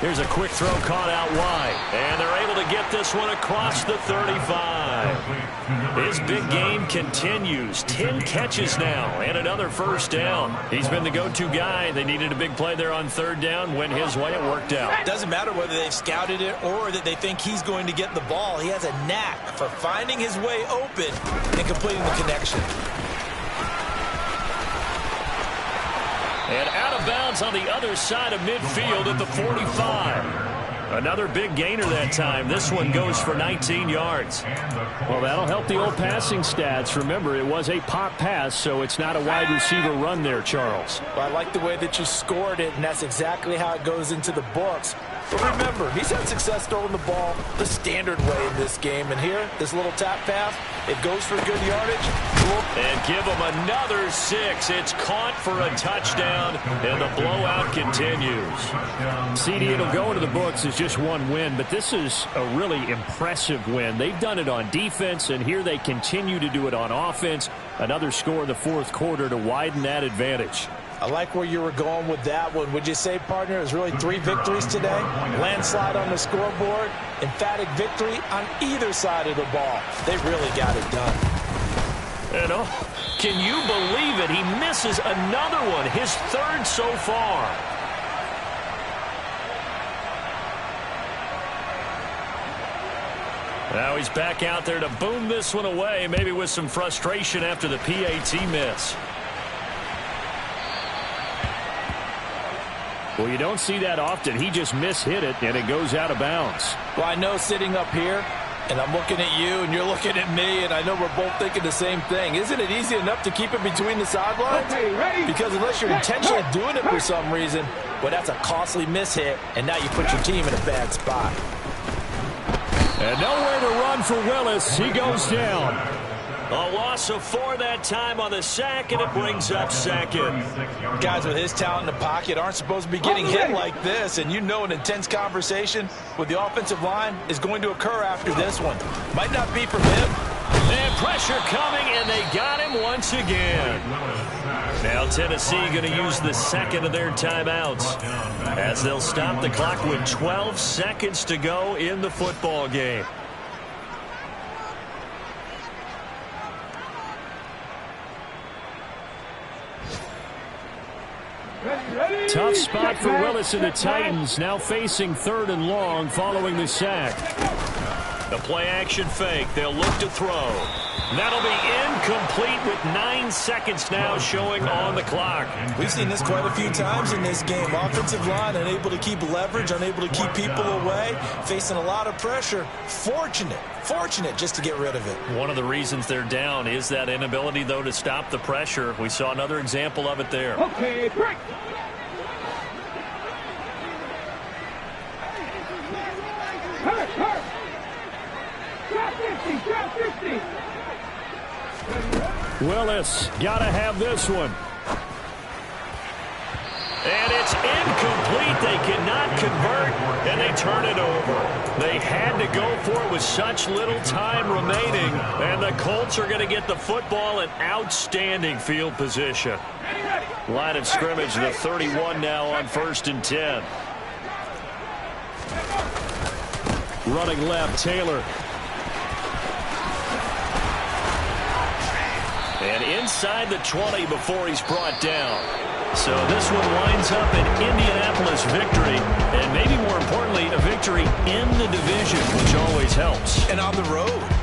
Here's a quick throw caught out wide. And they're able to get this one across the 35. His big game continues. 10 catches now and another first down. He's been the go-to guy. They needed a big play there on 3rd down. Went his way. It worked out. Doesn't matter whether they've scouted it or that they think he's going to get the ball. He has a knack for finding his way open and completing the connection. And out of bounds on the other side of midfield at the 45. Another big gainer that time. This one goes for 19 yards. Well, that'll help the old passing stats. Remember, it was a pop pass, so it's not a wide receiver run there, Charles. Well, I like the way that you scored it, and that's exactly how it goes into the books. But remember, he's had success throwing the ball the standard way in this game. And here, this little tap pass, it goes for good yardage. And give him another 6. It's caught for a touchdown, and the blowout continues. CD, it'll go into the books as just one win, but this is a really impressive win. They've done it on defense, and here they continue to do it on offense. Another score in the 4th quarter to widen that advantage. I like where you were going with that one. Would you say, partner, it was really 3 victories today? Landslide on the scoreboard, emphatic victory on either side of the ball. They really got it done. And can you believe it? He misses another one, his 3rd so far. Now he's back out there to boom this one away, maybe with some frustration after the PAT miss. Well, you don't see that often. He just mishit it, and it goes out of bounds. Well, I know sitting up here, and I'm looking at you, and you're looking at me, and I know we're both thinking the same thing. Isn't it easy enough to keep it between the sidelines? Okay, ready? Because unless you're intentionally doing it for some reason, well, that's a costly mishit, and now you put your team in a bad spot. And nowhere to run for Willis. He goes down. A loss of 4 that time on the sack, and it brings up 2nd. Guys with his talent in the pocket aren't supposed to be getting hit like this, and you know an intense conversation with the offensive line is going to occur after this one. Might not be from him. And pressure coming, and they got him once again. Now Tennessee going to use the 2nd of their timeouts as they'll stop the clock with 12 seconds to go in the football game. Tough spot for Willis and the Titans, now facing 3rd and long following the sack. The play action fake. They'll look to throw. That'll be incomplete with 9 seconds now showing on the clock. We've seen this quite a few times in this game. Offensive line unable to keep leverage, unable to keep people away, facing a lot of pressure. Fortunate just to get rid of it. One of the reasons they're down is that inability, though, to stop the pressure. We saw another example of it there. Okay, break. Hurt. Drop 50. Willis, got to have this one. And it's incomplete. They cannot convert, and they turn it over. They had to go for it with such little time remaining, and the Colts are going to get the football in outstanding field position. Line of scrimmage, the 31 now on 1st and 10. Running left, Taylor. And inside the 20 before he's brought down. So this one winds up an Indianapolis victory, and maybe more in the division, which always helps. And on the road.